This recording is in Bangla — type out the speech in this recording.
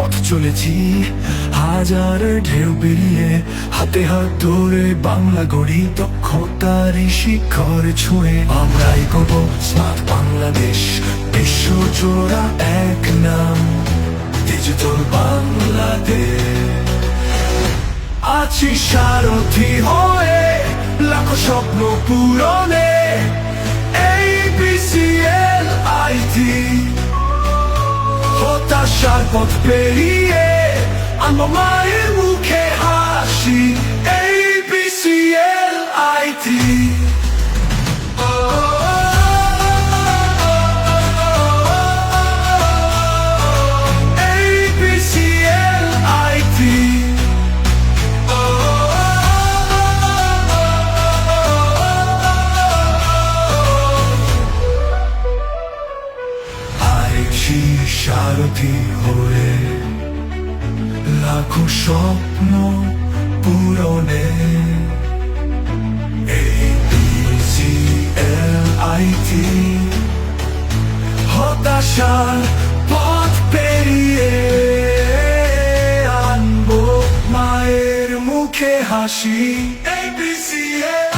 পথ চলেছি, হাজার ঢেউ পেরিয়ে, হাতে হাত ধরে বাংলা গড়ি, দক্ষতার শিখরে ছুঁয়ে আমরাই করব স্মার্ট বাংলাদেশ। বিশ্বজোড়া এক নাম, ডিজিটাল বাংলাদেশ। আছি সারথি হয়ে লাখো স্বপ্ন পূরণে, ABCLIT হতাশার পথ পেরিয়ে আনবো মায়ের মুখে হাসি, ABCLIT। সারথি হয়ে লাখো স্বপ্ন পূরণে, ABCLIT হতাশার পথ পেরিয়ে আনবো মায়ের মুখে হাসি, ABCLIT।